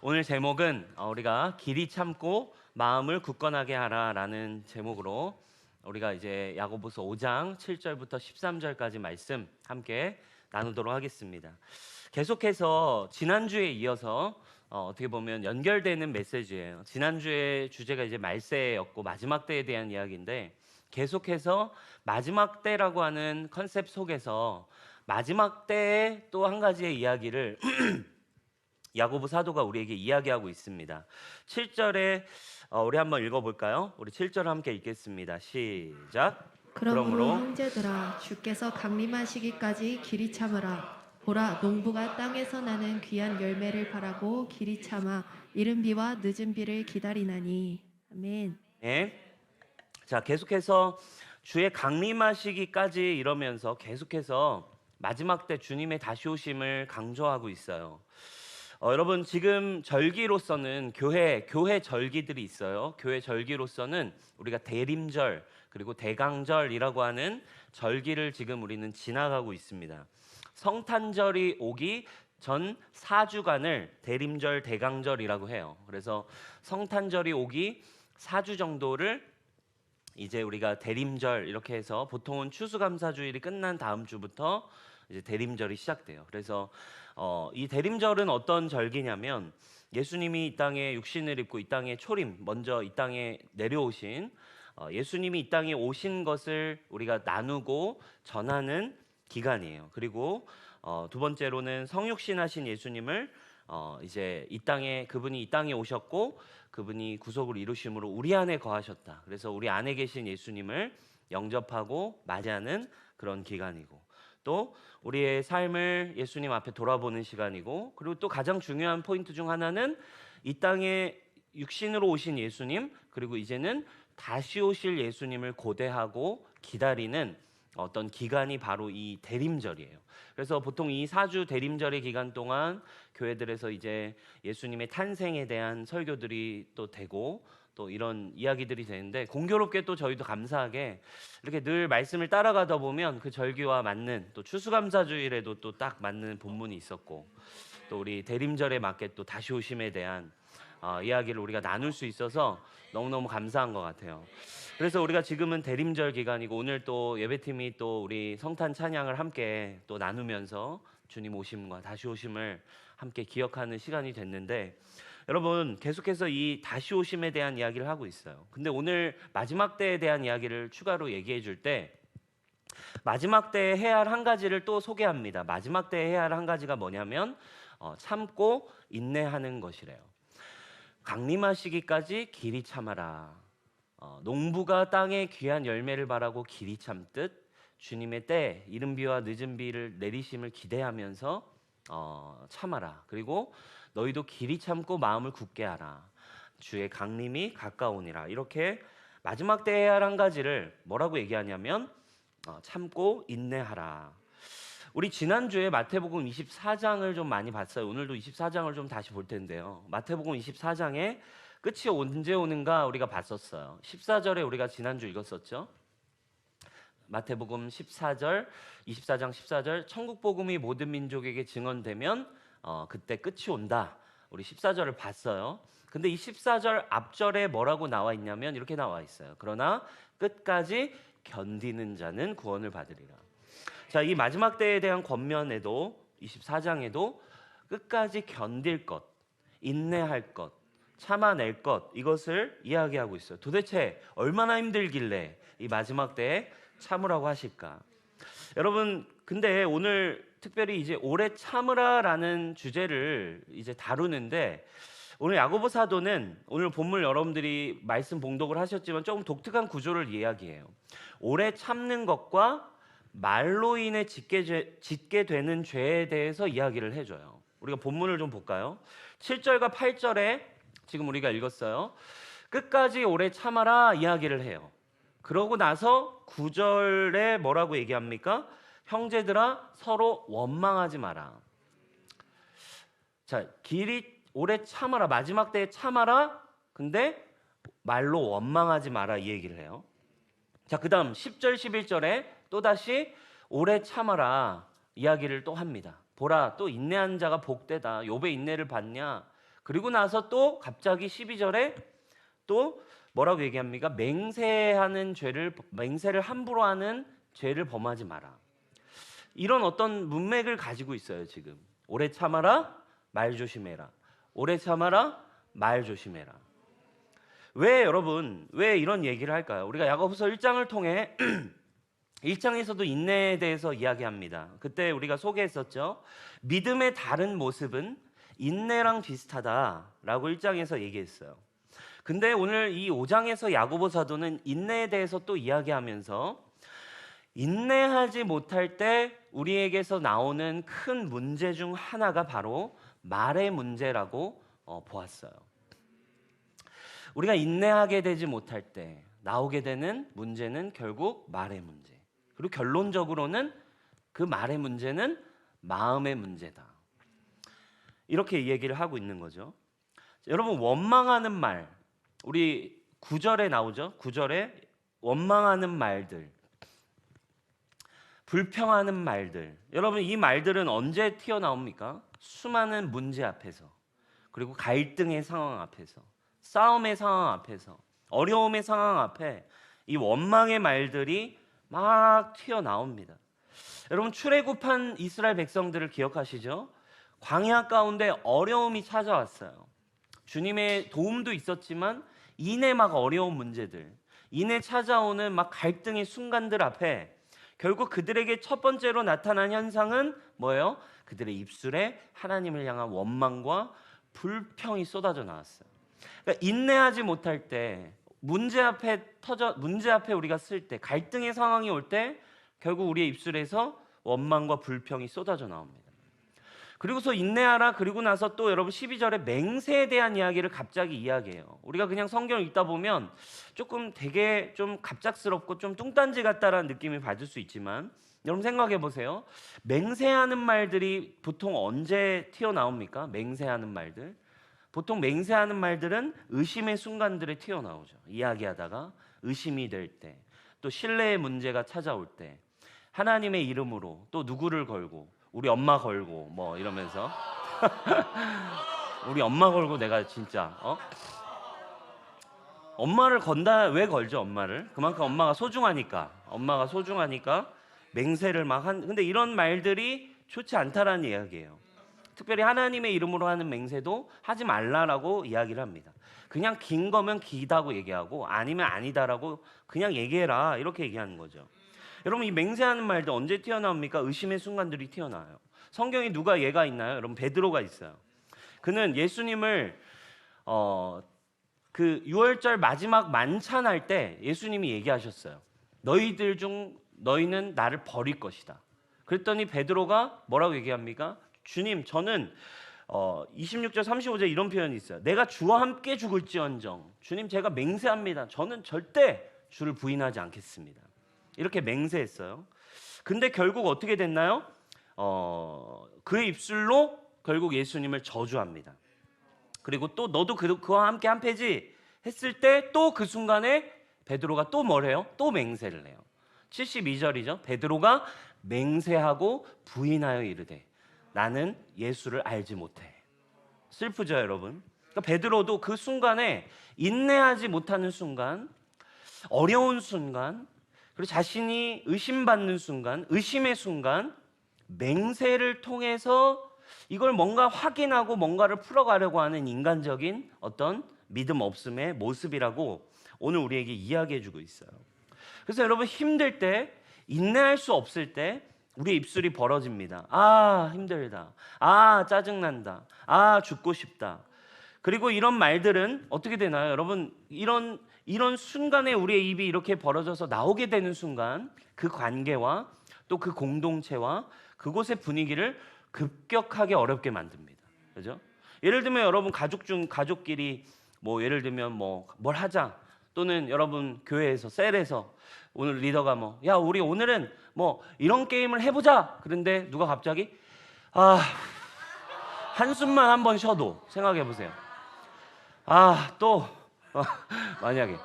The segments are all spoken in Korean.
오늘 제목은 우리가 길이 참고 마음을 굳건하게 하라라는 제목으로 우리가 이제 야고보서 5장 7절부터 13절까지 말씀 함께 나누도록 하겠습니다. 계속해서 지난주에 이어서 어떻게 보면 연결되는 메시지예요. 지난주에 주제가 이제 말세였고 마지막 때에 대한 이야기인데, 계속해서 마지막 때라고 하는 컨셉 속에서 마지막 때의 또 한 가지의 이야기를 야고보 사도가 우리에게 이야기하고 있습니다. 7절에 우리 한번 읽어볼까요? 우리 7절 함께 읽겠습니다. 시작. 그러므로 형제들아, 주께서 강림하시기까지 길이 참으라. 보라, 농부가 땅에서 나는 귀한 열매를 바라고 길이 참아 이른 비와 늦은 비를 기다리나니. 아멘. 네. 자, 계속해서 주의 강림하시기까지 이러면서 계속해서 마지막 때 주님의 다시 오심을 강조하고 있어요. 여러분, 지금 절기로서는 교회 절기들이 있어요. 교회 절기로서는 우리가 대림절 그리고 대강절이라고 하는 절기를 지금 우리는 지나가고 있습니다. 성탄절이 오기 전 4주간을 대림절 대강절이라고 해요. 그래서 성탄절이 오기 4주 정도를 이제 우리가 대림절 이렇게 해서, 보통은 추수감사주일이 끝난 다음 주부터 이제 대림절이 시작돼요. 그래서 이 대림절은 어떤 절기냐면, 예수님이 이 땅에 육신을 입고 이 땅에 먼저 이 땅에 내려오신 예수님이 이 땅에 오신 것을 우리가 나누고 전하는 기간이에요. 그리고 두 번째로는 성육신하신 예수님을 이제 그분이 이 땅에 오셨고 그분이 구속을 이루심으로 우리 안에 거하셨다. 그래서 우리 안에 계신 예수님을 영접하고 맞이하는 그런 기간이고, 또 우리의 삶을 예수님 앞에 돌아보는 시간이고, 그리고 또 가장 중요한 포인트 중 하나는 이 땅에 육신으로 오신 예수님, 그리고 이제는 다시 오실 예수님을 고대하고 기다리는 어떤 기간이 바로 이 대림절이에요. 그래서 보통 이 4주 대림절의 기간 동안 교회들에서 이제 예수님의 탄생에 대한 설교들이 또 되고 또 이런 이야기들이 되는데, 공교롭게 또 저희도 감사하게 이렇게 늘 말씀을 따라가다 보면 그 절기와 맞는, 또 추수감사주일에도 또 딱 맞는 본문이 있었고, 또 우리 대림절에 맞게 또 다시 오심에 대한 이야기를 우리가 나눌 수 있어서 너무너무 감사한 것 같아요. 그래서 우리가 지금은 대림절 기간이고, 오늘 또 예배팀이 또 우리 성탄 찬양을 함께 또 나누면서 주님 오심과 다시 오심을 함께 기억하는 시간이 됐는데, 여러분, 계속해서 이 다시 오심에 대한 이야기를 하고 있어요. 근데 오늘 마지막 때에 대한 이야기를 추가로 얘기해 줄 때, 마지막 때에 해야 할 한 가지를 또 소개합니다. 마지막 때에 해야 할 한 가지가 뭐냐면 참고 인내하는 것이래요. 강림하시기까지 길이 참아라. 농부가 땅에 귀한 열매를 바라고 길이 참듯 주님의 때 이른 비와 늦은 비를 내리심을 기대하면서 참아라. 그리고 너희도 길이 참고 마음을 굳게 하라. 주의 강림이 가까우니라. 이렇게 마지막 때에 해야 할 한 가지를 뭐라고 얘기하냐면 참고 인내하라. 우리 지난주에 마태복음 24장을 좀 많이 봤어요. 오늘도 24장을 좀 다시 볼 텐데요. 마태복음 24장에 끝이 언제 오는가 우리가 봤었어요. 14절에 우리가 지난주 읽었었죠. 마태복음 14장 14절, 천국 복음이 모든 민족에게 증언되면 그때 끝이 온다. 우리 14절을 봤어요. 근데 이 14절 앞절에 뭐라고 나와 있냐면 이렇게 나와 있어요. 그러나 끝까지 견디는 자는 구원을 받으리라. 자, 이 마지막 때에 대한 권면에도 24장에도 끝까지 견딜 것, 인내할 것, 참아낼 것, 이것을 이야기하고 있어요. 도대체 얼마나 힘들길래 이 마지막 때에 참으라고 하실까? 여러분, 근데 오늘 특별히 이제 오래 참으라라는 주제를 이제 다루는데, 오늘 야고보 사도는 오늘 본문 여러분들이 말씀 봉독을 하셨지만 조금 독특한 구조를 이야기해요. 오래 참는 것과 말로 인해 짓게 되는 죄에 대해서 이야기를 해줘요. 우리가 본문을 좀 볼까요? 7절과 8절에 지금 우리가 읽었어요. 끝까지 오래 참아라 이야기를 해요. 그러고 나서 9절에 뭐라고 얘기합니까? 형제들아, 서로 원망하지 마라. 자, 길이 오래 참아라, 마지막 때에 참아라. 근데 말로 원망하지 마라 이 얘기를 해요. 자, 그 다음 10절 11절에 또다시 오래 참아라 이야기를 또 합니다. 보라, 또 인내한 자가 복되다. 욥의 인내를 봤냐? 그리고 나서 또 갑자기 12절에 또 뭐라고 얘기합니까? 맹세를 함부로 하는 죄를 범하지 마라. 이런 어떤 문맥을 가지고 있어요. 지금 오래 참아라, 말 조심해라. 오래 참아라, 말 조심해라. 왜 여러분 왜 이런 얘기를 할까요? 우리가 야고보서 1장을 통해 1장에서도 인내에 대해서 이야기합니다. 그때 우리가 소개했었죠. 믿음의 다른 모습은 인내랑 비슷하다라고 1장에서 얘기했어요. 근데 오늘 이 5장에서 야고보 사도는 인내에 대해서 또 이야기하면서 인내하지 못할 때 우리에게서 나오는 큰 문제 중 하나가 바로 말의 문제라고 보았어요. 우리가 인내하게 되지 못할 때 나오게 되는 문제는 결국 말의 문제. 그리고 결론적으로는 그 말의 문제는 마음의 문제다. 이렇게 얘기를 하고 있는 거죠. 여러분, 원망하는 말, 우리 9절에 나오죠. 9절에 원망하는 말들, 불평하는 말들. 여러분, 이 말들은 언제 튀어나옵니까? 수많은 문제 앞에서, 그리고 갈등의 상황 앞에서, 싸움의 상황 앞에서, 어려움의 상황 앞에 이 원망의 말들이 막 튀어나옵니다. 여러분, 출애굽한 이스라엘 백성들을 기억하시죠? 광야 가운데 어려움이 찾아왔어요. 주님의 도움도 있었지만 이내 막 어려운 문제들, 이내 찾아오는 막 갈등의 순간들 앞에 결국 그들에게 첫 번째로 나타난 현상은 뭐예요? 그들의 입술에 하나님을 향한 원망과 불평이 쏟아져 나왔어요. 그러니까 인내하지 못할 때, 문제 앞에 우리가 쓸 때, 갈등의 상황이 올 때 결국 우리의 입술에서 원망과 불평이 쏟아져 나옵니다. 그리고서 인내하라. 그리고 나서 또 여러분 12절에 맹세에 대한 이야기를 갑자기 이야기해요. 우리가 그냥 성경을 읽다 보면 조금 되게 좀 갑작스럽고 좀 뚱딴지 같다라는 느낌을 받을 수 있지만, 여러분 생각해 보세요. 맹세하는 말들이 보통 언제 튀어나옵니까? 맹세하는 말들. 보통 맹세하는 말들은 의심의 순간들에 튀어나오죠. 이야기하다가 의심이 될 때, 또 신뢰의 문제가 찾아올 때, 하나님의 이름으로 또 누구를 걸고, 우리 엄마 걸고 뭐 이러면서 우리 엄마 걸고 내가 진짜 엄마를 건다. 왜 걸죠? 엄마를? 그만큼 엄마가 소중하니까 맹세를 근데 이런 말들이 좋지 않다라는 이야기예요. 특별히 하나님의 이름으로 하는 맹세도 하지 말라라고 이야기를 합니다. 그냥 긴 거면 기다고 얘기하고 아니면 아니다라고 그냥 얘기해라, 이렇게 얘기하는 거죠. 여러분, 이 맹세하는 말도 언제 튀어나옵니까? 의심의 순간들이 튀어나와요. 성경에 누가 얘가 있나요? 여러분, 베드로가 있어요. 그는 예수님을 그 유월절 마지막 만찬할 때 예수님이 얘기하셨어요. 너희는 나를 버릴 것이다. 그랬더니 베드로가 뭐라고 얘기합니까? 주님, 저는 26절 35절 이런 표현이 있어요. 내가 주와 함께 죽을지언정, 주님 제가 맹세합니다. 저는 절대 주를 부인하지 않겠습니다. 이렇게 맹세했어요. 근데 결국 어떻게 됐나요? 그의 입술로 결국 예수님을 저주합니다. 그리고 또 너도 그와 함께 한 패지 했을 때 또 그 순간에 베드로가 또 뭘 해요? 또 맹세를 해요. 72절이죠. 베드로가 맹세하고 부인하여 이르되 나는 예수를 알지 못해. 슬프죠, 여러분? 그러니까 베드로도 그 순간에 인내하지 못하는 순간, 어려운 순간, 그리고 자신이 의심받는 순간, 의심의 순간, 맹세를 통해서 이걸 뭔가 확인하고 뭔가를 풀어가려고 하는 인간적인 어떤 믿음 없음의 모습이라고 오늘 우리에게 이야기해주고 있어요. 그래서 여러분, 힘들 때, 인내할 수 없을 때 우리의 입술이 벌어집니다. 아, 힘들다. 아, 짜증난다. 아, 죽고 싶다. 그리고 이런 말들은 어떻게 되나요? 여러분, 이런 순간에 우리의 입이 이렇게 벌어져서 나오게 되는 순간, 그 관계와 또 그 공동체와 그곳의 분위기를 급격하게 어렵게 만듭니다. 그죠? 예를 들면 여러분, 가족끼리 뭐 예를 들면 뭘 하자, 또는 여러분 교회에서 셀에서 오늘 리더가 야, 우리 오늘은 이런 게임을 해보자. 그런데 누가 갑자기 한숨만 한번 쉬어도 생각해 보세요. 만약에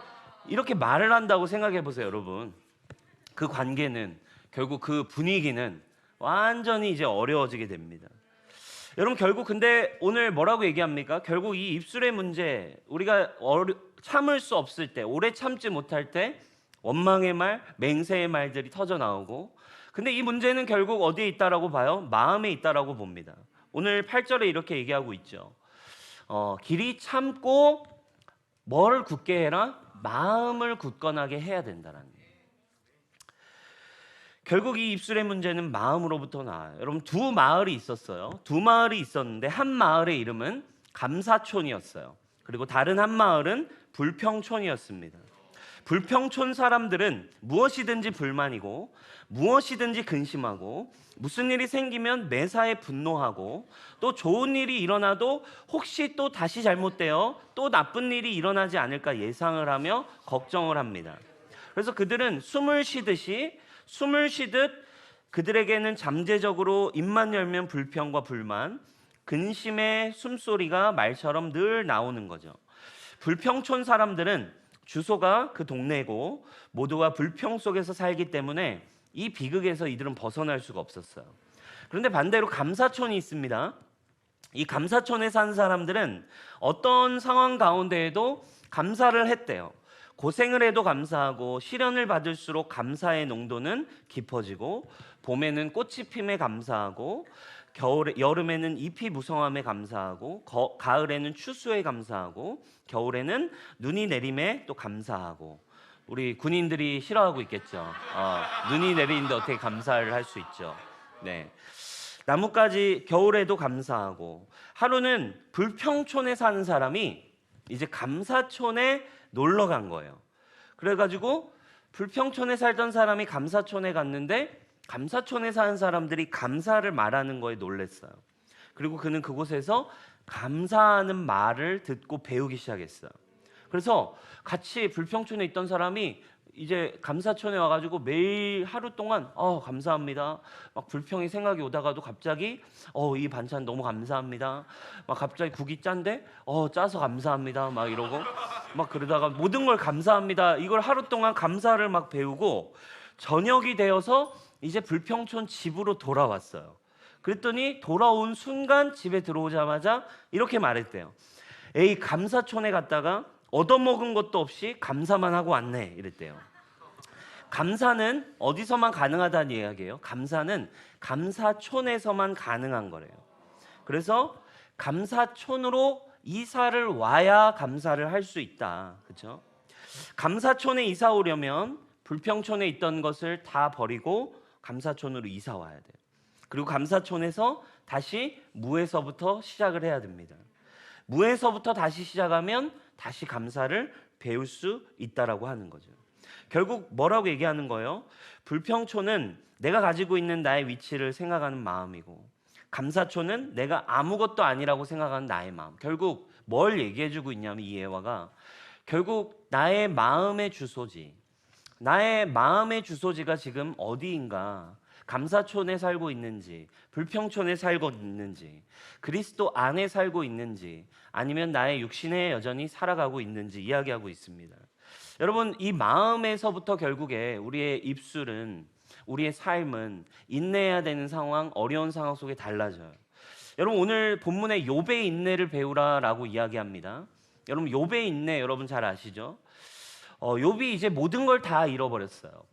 이렇게 말을 한다고 생각해 보세요, 여러분. 그 관계는 결국 그 분위기는 완전히 이제 어려워지게 됩니다. 여러분 결국 근데 오늘 뭐라고 얘기합니까? 결국 이 입술의 문제, 우리가 참을 수 없을 때, 오래 참지 못할 때 원망의 말, 맹세의 말들이 터져 나오고, 근데 이 문제는 결국 어디에 있다라고 봐요? 마음에 있다라고 봅니다. 오늘 8절에 이렇게 얘기하고 있죠. 길이 참고 뭘 굳게 해라? 마음을 굳건하게 해야 된다는 거예요. 결국 이 입술의 문제는 마음으로부터 나와요. 여러분 두 마을이 있었어요. 두 마을이 있었는데 한 마을의 이름은 감사촌이었어요. 그리고 다른 한 마을은 불평촌이었습니다. 불평촌 사람들은 무엇이든지 불만이고 무엇이든지 근심하고 무슨 일이 생기면 매사에 분노하고 또 좋은 일이 일어나도 혹시 또 다시 잘못되어 또 나쁜 일이 일어나지 않을까 예상을 하며 걱정을 합니다. 그래서 그들은 숨을 쉬듯 그들에게는 잠재적으로 입만 열면 불평과 불만, 근심의 숨소리가 말처럼 늘 나오는 거죠. 불평촌 사람들은 주소가 그 동네고 모두가 불평 속에서 살기 때문에 이 비극에서 이들은 벗어날 수가 없었어요. 그런데 반대로 감사촌이 있습니다. 이 감사촌에 사는 사람들은 어떤 상황 가운데에도 감사를 했대요. 고생을 해도 감사하고 시련을 받을수록 감사의 농도는 깊어지고 봄에는 꽃이 핌에 감사하고 여름에는 잎이 무성함에 감사하고 가을에는 추수에 감사하고 겨울에는 눈이 내림에 또 감사하고. 우리 군인들이 싫어하고 있겠죠. 눈이 내리는데 어떻게 감사를 할 수 있죠. 네. 나뭇가지 겨울에도 감사하고. 하루는 불평촌에 사는 사람이 이제 감사촌에 놀러 간 거예요. 그래가지고 불평촌에 살던 사람이 감사촌에 갔는데 감사촌에 사는 사람들이 감사를 말하는 거에 놀랬어요. 그리고 그는 그곳에서 감사하는 말을 듣고 배우기 시작했어요. 그래서 같이 불평촌에 있던 사람이 이제 감사촌에 와가지고 매일 하루 동안 감사합니다. 막 불평이 생각이 오다가도 갑자기 이 반찬 너무 감사합니다. 막 갑자기 국이 짠데 짜서 감사합니다. 막 이러고 막 그러다가 모든 걸 감사합니다. 이걸 하루 동안 감사를 막 배우고 저녁이 되어서 이제 불평촌 집으로 돌아왔어요. 그랬더니 돌아온 순간 집에 들어오자마자 이렇게 말했대요. 에이, 감사촌에 갔다가 얻어먹은 것도 없이 감사만 하고 왔네 이랬대요. 감사는 어디서만 가능하다는 이야기예요. 감사는 감사촌에서만 가능한 거래요. 그래서 감사촌으로 이사를 와야 감사를 할 수 있다. 그렇죠? 감사촌에 이사 오려면 불평촌에 있던 것을 다 버리고 감사촌으로 이사 와야 돼요. 그리고 감사촌에서 다시 무에서부터 시작을 해야 됩니다. 무에서부터 다시 시작하면 다시 감사를 배울 수 있다라고 하는 거죠. 결국 뭐라고 얘기하는 거예요? 불평촌은 내가 가지고 있는 나의 위치를 생각하는 마음이고 감사촌은 내가 아무것도 아니라고 생각하는 나의 마음. 결국 뭘 얘기해주고 있냐면 이 예화가 결국 나의 마음의 주소지. 나의 마음의 주소지가 지금 어디인가? 감사촌에 살고 있는지, 불평촌에 살고 있는지, 그리스도 안에 살고 있는지, 아니면 나의 육신에 여전히 살아가고 있는지 이야기하고 있습니다. 여러분, 이 마음에서부터 결국에 우리의 입술은, 우리의 삶은 인내해야 되는 상황, 어려운 상황 속에 달라져요. 여러분, 오늘 본문에 욥의 인내를 배우라라고 이야기합니다. 여러분, 욥의 인내 여러분 잘 아시죠? 욥이 이제 모든 걸 다 잃어버렸어요.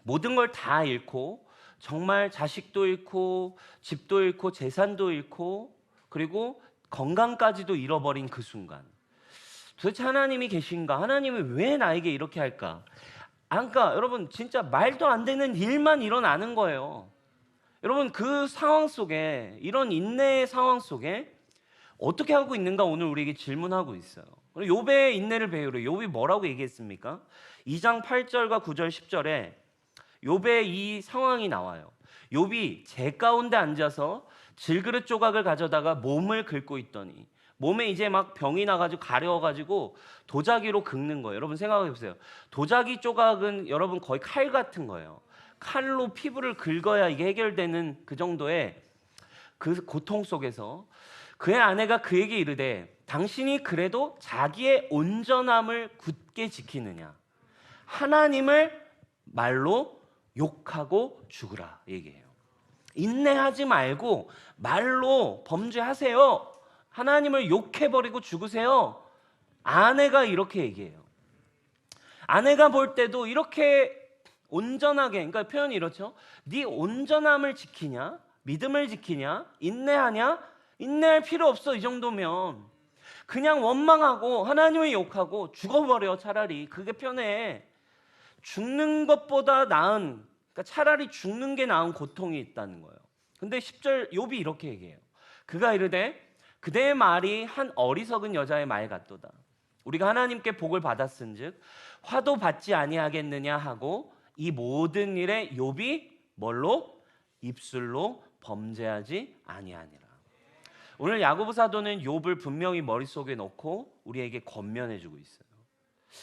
모든 걸 다 잃고 정말 자식도 잃고 집도 잃고 재산도 잃고 그리고 건강까지도 잃어버린 그 순간, 도대체 하나님이 계신가? 하나님이 왜 나에게 이렇게 할까? 그러니까 여러분 진짜 말도 안 되는 일만 일어나는 거예요. 여러분 그 상황 속에, 이런 인내의 상황 속에 어떻게 하고 있는가 오늘 우리에게 질문하고 있어요. 욥의 인내를 배우려. 욥이 뭐라고 얘기했습니까? 2장 8절과 9절 10절에 욥의 이 상황이 나와요. 욥이 재 가운데 앉아서 질그릇 조각을 가져다가 몸을 긁고 있더니 몸에 이제 막 병이 나가지고 가려워가지고 도자기로 긁는 거예요. 여러분 생각해 보세요. 도자기 조각은 여러분 거의 칼 같은 거예요. 칼로 피부를 긁어야 이게 해결되는 그 정도의 그 고통 속에서 그의 아내가 그에게 이르되 당신이 그래도 자기의 온전함을 굳게 지키느냐? 하나님을 말로 욕하고 죽으라 얘기해요. 인내하지 말고 말로 범죄하세요. 하나님을 욕해버리고 죽으세요. 아내가 이렇게 얘기해요. 아내가 볼 때도 이렇게 온전하게, 그러니까 표현이 이렇죠. 네 온전함을 지키냐? 믿음을 지키냐? 인내하냐? 인내할 필요 없어. 이 정도면 그냥 원망하고 하나님을 욕하고 죽어버려. 차라리 그게 편해. 죽는 것보다 나은, 그러니까 차라리 죽는 게 나은 고통이 있다는 거예요. 근데 10절 욥이 이렇게 얘기해요. 그가 이르되 그대의 말이 한 어리석은 여자의 말 같도다. 우리가 하나님께 복을 받았은즉 화도 받지 아니하겠느냐 하고 이 모든 일에 욥이 뭘로? 입술로 범죄하지 아니하니라. 오늘 야고보 사도는 욥을 분명히 머릿속에 넣고 우리에게 권면해주고 있어요.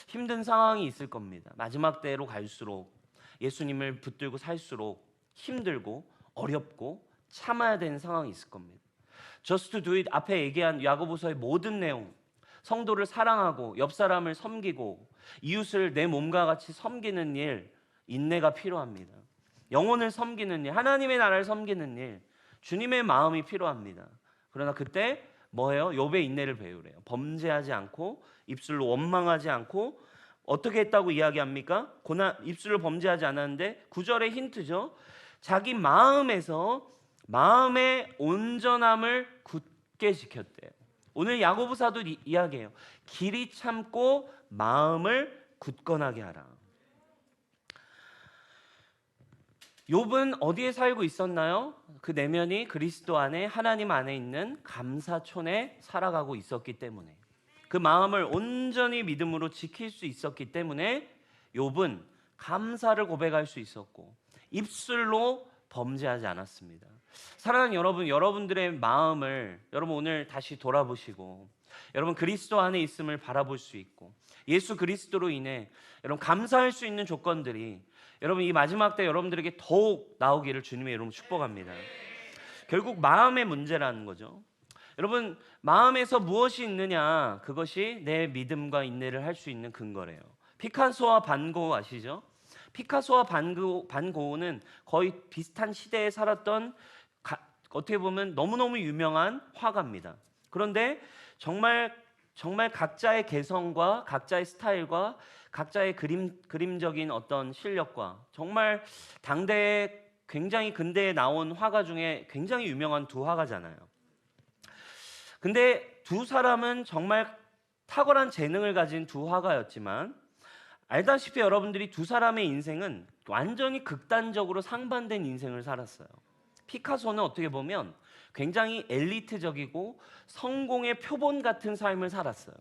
힘든 상황이 있을 겁니다. 마지막 때로 갈수록 예수님을 붙들고 살수록 힘들고 어렵고 참아야 되는 상황이 있을 겁니다. Just to do it 앞에 얘기한 야고보서의 모든 내용, 성도를 사랑하고 옆 사람을 섬기고 이웃을 내 몸과 같이 섬기는 일, 인내가 필요합니다. 영혼을 섬기는 일, 하나님의 나라를 섬기는 일, 주님의 마음이 필요합니다. 그러나 그때 뭐예요? 욥의 인내를 배우래요. 범죄하지 않고 입술로 원망하지 않고 어떻게 했다고 이야기합니까? 입술로 범죄하지 않았는데 9절의 힌트죠. 자기 마음에서 마음의 온전함을 굳게 지켰대요. 오늘 야고보 사도 이야기해요. 길이 참고 마음을 굳건하게 하라. 욥은 어디에 살고 있었나요? 그 내면이 그리스도 안에 하나님 안에 있는 감사촌에 살아가고 있었기 때문에 그 마음을 온전히 믿음으로 지킬 수 있었기 때문에 욥은 감사를 고백할 수 있었고 입술로 범죄하지 않았습니다. 사랑하는 여러분, 여러분들의 마음을 여러분 오늘 다시 돌아보시고 여러분 그리스도 안에 있음을 바라볼 수 있고 예수 그리스도로 인해 여러분 감사할 수 있는 조건들이 여러분 이 마지막 때 여러분들에게 더욱 나오기를 주님의 이름으로 축복합니다. 결국 마음의 문제라는 거죠. 여러분 마음에서 무엇이 있느냐, 그것이 내 믿음과 인내를 할 수 있는 근거래요. 피카소와 반고 아시죠? 피카소와 반고흐는 거의 비슷한 시대에 살았던 어떻게 보면 너무너무 유명한 화가입니다. 그런데 정말 각자의 개성과 각자의 스타일과 각자의 그림적인 어떤 실력과 정말 당대에 굉장히 근대에 나온 화가 중에 굉장히 유명한 두 화가잖아요. 근데 두 사람은 정말 탁월한 재능을 가진 두 화가였지만 알다시피 여러분들이 두 사람의 인생은 완전히 극단적으로 상반된 인생을 살았어요. 피카소는 어떻게 보면 굉장히 엘리트적이고 성공의 표본 같은 삶을 살았어요.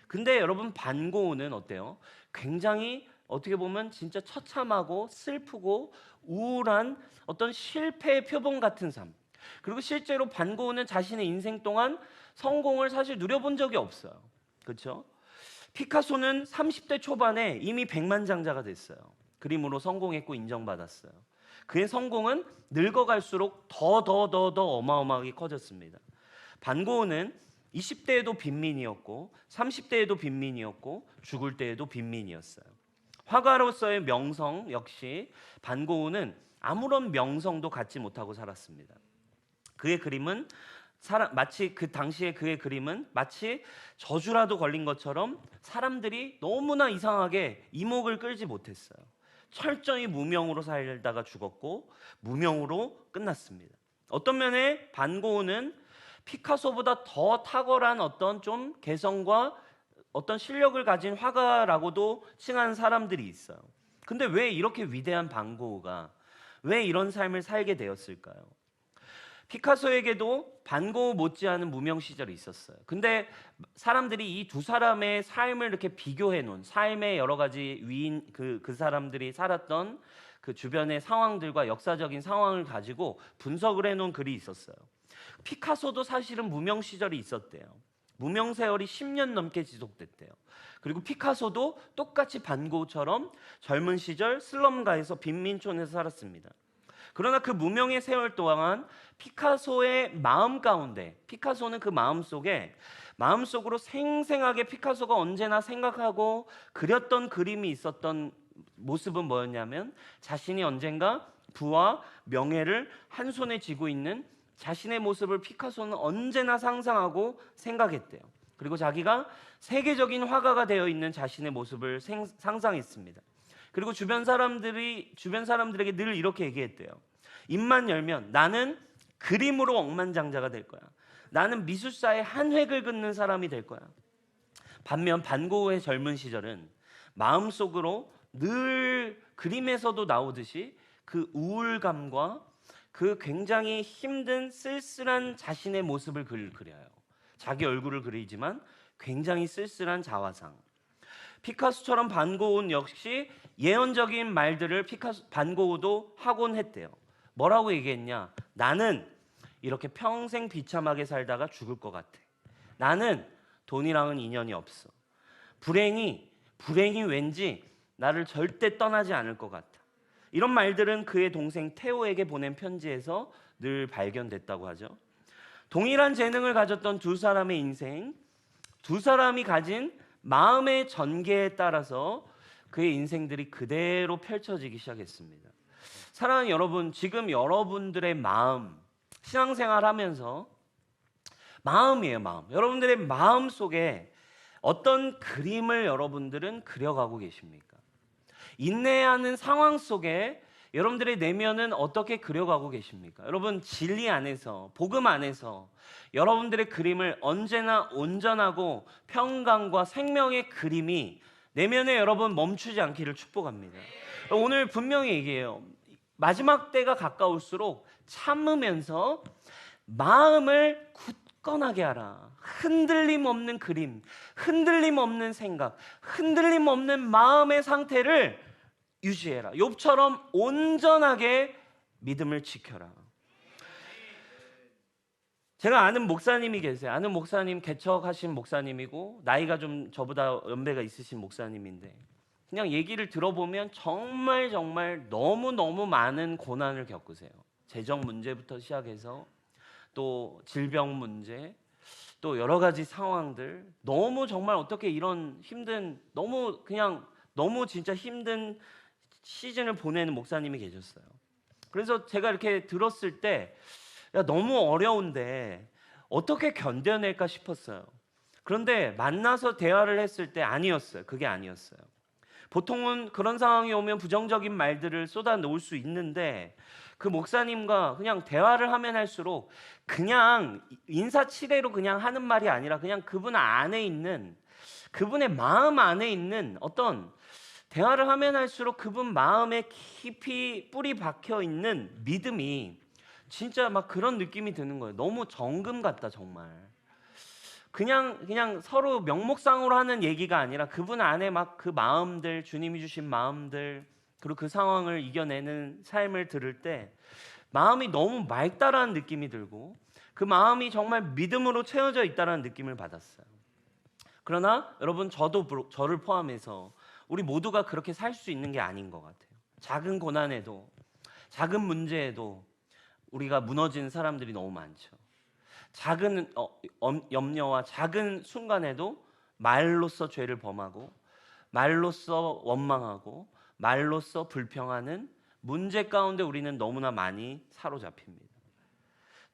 근데 여러분 반고흐는 어때요? 굉장히 어떻게 보면 진짜 처참하고 슬프고 우울한 어떤 실패의 표본 같은 삶. 그리고 실제로 반고흐는 자신의 인생 동안 성공을 사실 누려본 적이 없어요. 그렇죠? 피카소는 30대 초반에 이미 백만장자가 됐어요. 그림으로 성공했고 인정받았어요. 그의 성공은 늙어갈수록 더 어마어마하게 커졌습니다. 반고흐는 20대에도 빈민이었고 30대에도 빈민이었고 죽을 때에도 빈민이었어요. 화가로서의 명성 역시 반고흐는 아무런 명성도 갖지 못하고 살았습니다. 그의 그림은 마치 그 당시에 그의 그림은 마치 저주라도 걸린 것처럼 사람들이 너무나 이상하게 이목을 끌지 못했어요. 철저히 무명으로 살다가 죽었고 무명으로 끝났습니다. 어떤 면에 반고흐는 피카소보다 더 탁월한 어떤 좀 개성과 어떤 실력을 가진 화가라고도 칭하는 사람들이 있어요. 근데 왜 이렇게 위대한 반고흐가 왜 이런 삶을 살게 되었을까요? 피카소에게도 반고흐 못지않은 무명 시절이 있었어요. 근데 사람들이 이 두 사람의 삶을 이렇게 비교해 놓은 삶의 여러 가지 위인 그 사람들이 살았던 그 주변의 상황들과 역사적인 상황을 가지고 분석을 해 놓은 글이 있었어요. 피카소도 사실은 무명 시절이 있었대요. 무명 세월이 10년 넘게 지속됐대요. 그리고 피카소도 똑같이 반고흐처럼 젊은 시절 슬럼가에서 빈민촌에서 살았습니다. 그러나 그 무명의 세월 동안 피카소의 마음 가운데 피카소는 그 마음속으로 생생하게 피카소가 언제나 생각하고 그렸던 그림이 있었던 모습은 뭐였냐면 자신이 언젠가 부와 명예를 한 손에 쥐고 있는 자신의 모습을 피카소는 언제나 상상하고 생각했대요. 그리고 자기가 세계적인 화가가 되어 있는 자신의 모습을 상상했습니다. 그리고 주변 사람들에게 늘 이렇게 얘기했대요. 입만 열면 나는 그림으로 억만장자가 될 거야. 나는 미술사의 한 획을 긋는 사람이 될 거야. 반면 반고흐의 젊은 시절은 마음속으로 늘 그림에서도 나오듯이 그 우울감과 그 굉장히 힘든 쓸쓸한 자신의 모습을 그려요. 자기 얼굴을 그리지만 굉장히 쓸쓸한 자화상. 피카소처럼 반고흐 역시 예언적인 말들을 반고흐도 하곤 했대요. 뭐라고 얘기했냐? 나는 이렇게 평생 비참하게 살다가 죽을 것 같아. 나는 돈이랑은 인연이 없어. 불행이 왠지 나를 절대 떠나지 않을 것 같아. 이런 말들은 그의 동생 테오에게 보낸 편지에서 늘 발견됐다고 하죠. 동일한 재능을 가졌던 두 사람의 인생, 두 사람이 가진 마음의 전개에 따라서 그의 인생들이 그대로 펼쳐지기 시작했습니다. 사랑하는 여러분, 지금 여러분들의 마음, 신앙생활 하면서 마음이에요, 마음. 여러분들의 마음 속에 어떤 그림을 여러분들은 그려가고 계십니까? 인내하는 상황 속에 여러분들의 내면은 어떻게 그려가고 계십니까? 여러분, 진리 안에서, 복음 안에서 여러분들의 그림을 언제나 온전하고 평강과 생명의 그림이 내면에 여러분 멈추지 않기를 축복합니다. 오늘 분명히 얘기해요. 마지막 때가 가까울수록 참으면서 마음을 굳건하게 하라. 흔들림 없는 그림, 흔들림 없는 생각, 흔들림 없는 마음의 상태를 유지해라. 욥처럼 온전하게 믿음을 지켜라. 제가 아는 목사님이 계세요. 아는 목사님, 개척하신 목사님이고 나이가 좀 저보다 연배가 있으신 목사님인데 그냥 얘기를 들어보면 정말 너무 많은 고난을 겪으세요. 재정 문제부터 시작해서 또 질병 문제, 또 여러 가지 상황들, 너무 정말 어떻게 이런 힘든, 너무 진짜 힘든 시즌을 보내는 목사님이 계셨어요. 그래서 제가 이렇게 들었을 때 야, 너무 어려운데 어떻게 견뎌낼까 싶었어요. 그런데 만나서 대화를 했을 때 아니었어요. 그게 아니었어요. 보통은 그런 상황이 오면 부정적인 말들을 쏟아놓을 수 있는데 그 목사님과 그냥 대화를 하면 할수록 그냥 인사치레로 그냥 하는 말이 아니라 그냥 그분 안에 있는, 그분의 마음 안에 있는 어떤, 대화를 하면 할수록 그분 마음에 깊이 뿌리 박혀 있는 믿음이 진짜 막 그런 느낌이 드는 거예요. 너무 정금 같다 정말. 그냥 서로 명목상으로 하는 얘기가 아니라 그분 안에 막 그 마음들, 주님이 주신 마음들, 그리고 그 상황을 이겨내는 삶을 들을 때 마음이 너무 맑다라는 느낌이 들고 그 마음이 정말 믿음으로 채워져 있다라는 느낌을 받았어요. 그러나 여러분, 저를 포함해서 우리 모두가 그렇게 살 수 있는 게 아닌 것 같아요. 작은 고난에도, 작은 문제에도 우리가 무너지는 사람들이 너무 많죠. 작은 염려와 작은 순간에도 말로써 죄를 범하고 말로써 원망하고 말로써 불평하는 문제 가운데 우리는 너무나 많이 사로잡힙니다.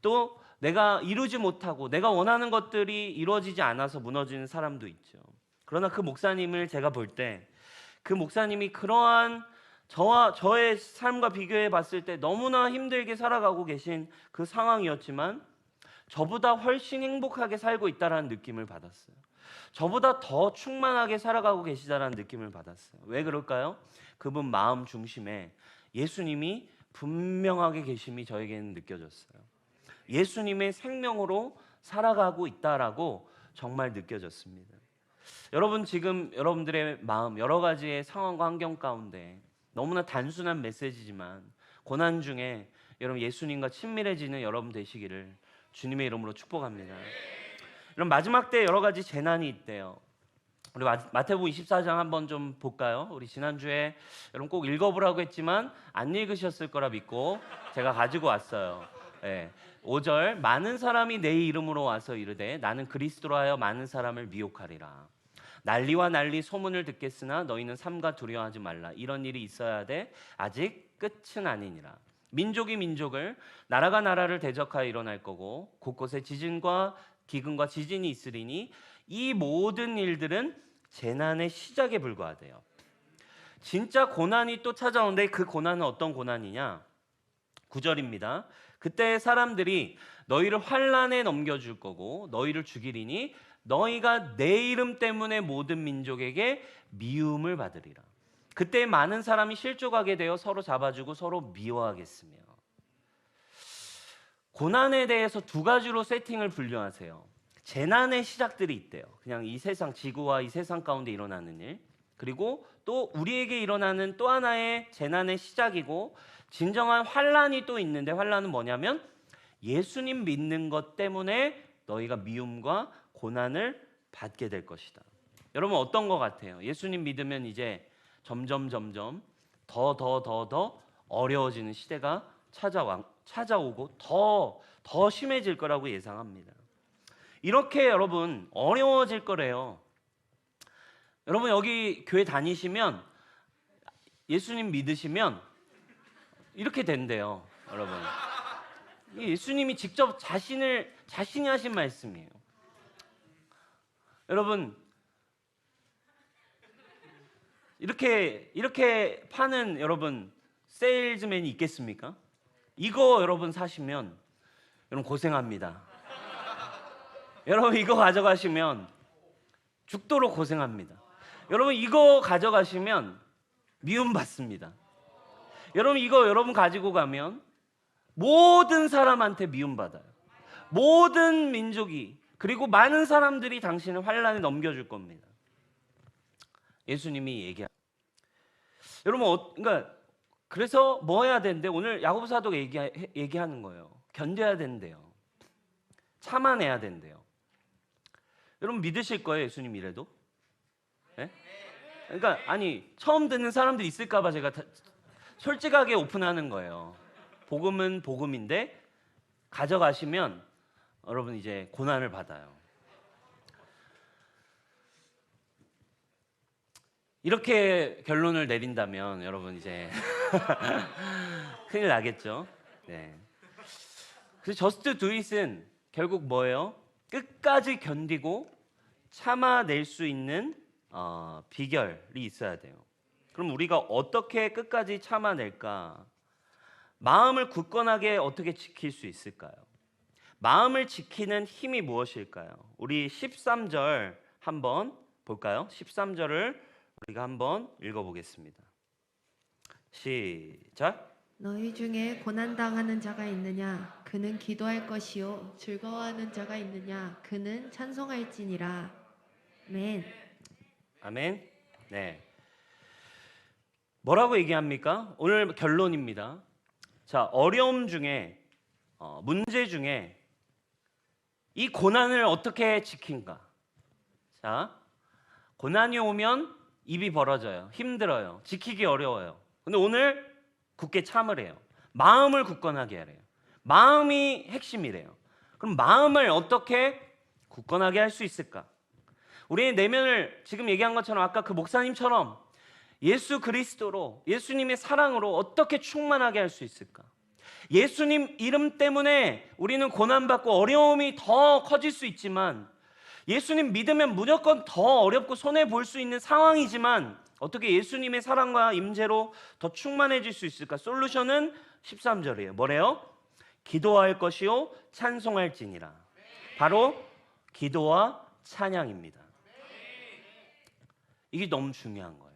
또 내가 이루지 못하고 내가 원하는 것들이 이루어지지 않아서 무너지는 사람도 있죠. 그러나 그 목사님을 제가 볼 때 그 목사님이 그러한 저의 삶과 비교해 봤을 때 너무나 힘들게 살아가고 계신 그 상황이었지만 저보다 훨씬 행복하게 살고 있다라는 느낌을 받았어요. 저보다 더 충만하게 살아가고 계시다라는 느낌을 받았어요. 왜 그럴까요? 그분 마음 중심에 예수님이 분명하게 계심이 저에게는 느껴졌어요. 예수님의 생명으로 살아가고 있다라고 정말 느껴졌습니다. 여러분, 지금 여러분들의 마음, 여러 가지의 상황과 환경 가운데 너무나 단순한 메시지지만 고난 중에 여러분 예수님과 친밀해지는 여러분 되시기를 주님의 이름으로 축복합니다. 여러분, 마지막 때 여러 가지 재난이 있대요. 우리 마태복음 24장 한번 좀 볼까요? 우리 지난주에 여러분 꼭 읽어보라고 했지만 안 읽으셨을 거라 믿고 제가 가지고 왔어요. 네. 5절, 많은 사람이 내 이름으로 와서 이르되 나는 그리스도로 하여 많은 사람을 미혹하리라. 난리와 난리 소문을 듣겠으나 너희는 삼가 두려워하지 말라. 이런 일이 있어야 돼. 아직 끝은 아니니라. 민족이 민족을, 나라가 나라를 대적하여 일어날 거고 곳곳에 지진과 기근과 지진이 있으리니 이 모든 일들은 재난의 시작에 불과하대요. 진짜 고난이 또 찾아오는데 그 고난은 어떤 고난이냐? 9절입니다. 그때 사람들이 너희를 환난에 넘겨줄 거고 너희를 죽이리니 너희가 내 이름 때문에 모든 민족에게 미움을 받으리라. 그때 많은 사람이 실족하게 되어 서로 잡아주고 서로 미워하겠으며. 고난에 대해서 두 가지로 세팅을 분류하세요. 재난의 시작들이 있대요. 그냥 이 세상, 지구와 이 세상 가운데 일어나는 일. 그리고 또 우리에게 일어나는 또 하나의 재난의 시작이고 진정한 환난이 또 있는데, 환난은 뭐냐면 예수님 믿는 것 때문에 너희가 미움과 고난을 받게 될 것이다. 여러분 어떤 것 같아요? 예수님 믿으면 이제 점점 더 어려워지는 시대가 찾아오고 더 심해질 거라고 예상합니다. 이렇게 여러분 어려워질 거래요. 여러분 여기 교회 다니시면, 예수님 믿으시면 이렇게 된대요. 여러분 예수님이 직접 자신이 하신 말씀이에요. 여러분 이렇게 파는 여러분 세일즈맨이 있겠습니까? 이거 여러분 사시면 여러분 고생합니다. 여러분 이거 가져가시면 죽도록 고생합니다. 여러분 이거 가져가시면 미움받습니다. 여러분 이거 여러분 가지고 가면 모든 사람한테 미움받아요. 모든 민족이, 그리고 많은 사람들이 당신을 환난에 넘겨줄 겁니다. 예수님이 얘기하. 여러분 그러니까 그래서 뭐 해야 되는데, 오늘 야고보 사도가 얘기하는 거예요. 견뎌야 된대요. 참아내야 된대요. 여러분 믿으실 거예요, 예수님 이래도? 네? 그러니까 아니 처음 듣는 사람들이 있을까 봐 제가 솔직하게 오픈하는 거예요. 복음은 복음인데 가져가시면 여러분 이제 고난을 받아요. 이렇게 결론을 내린다면 여러분 이제 큰일 나겠죠. 네. 그래서 저스트 두잇은 결국 뭐예요? 끝까지 견디고 참아낼 수 있는 비결이 있어야 돼요. 그럼 우리가 어떻게 끝까지 참아낼까? 마음을 굳건하게 어떻게 지킬 수 있을까요? 마음을 지키는 힘이 무엇일까요? 우리 13절 한번 볼까요? 13절을 우리가 한번 읽어보겠습니다. 시작. 너희 중에 고난당하는 자가 있느냐? 그는 기도할 것이요. 즐거워하는 자가 있느냐? 그는 찬송할지니라. 아멘. 아멘. 네. 뭐라고 얘기합니까? 오늘 결론입니다. 자, 어려움 중에 문제 중에 이 고난을 어떻게 지킨가? 자, 고난이 오면 입이 벌어져요. 힘들어요. 지키기 어려워요. 근데 오늘 굳게 참으래요. 마음을 굳건하게 하래요. 마음이 핵심이래요. 그럼 마음을 어떻게 굳건하게 할 수 있을까? 우리의 내면을 지금 얘기한 것처럼 아까 그 목사님처럼 예수 그리스도로, 예수님의 사랑으로 어떻게 충만하게 할 수 있을까? 예수님 이름 때문에 우리는 고난받고 어려움이 더 커질 수 있지만, 예수님 믿으면 무조건 더 어렵고 손해볼 수 있는 상황이지만 어떻게 예수님의 사랑과 임재로 더 충만해질 수 있을까? 솔루션은 13절이에요. 뭐래요? 기도할 것이요 찬송할지니라. 바로 기도와 찬양입니다. 이게 너무 중요한 거예요.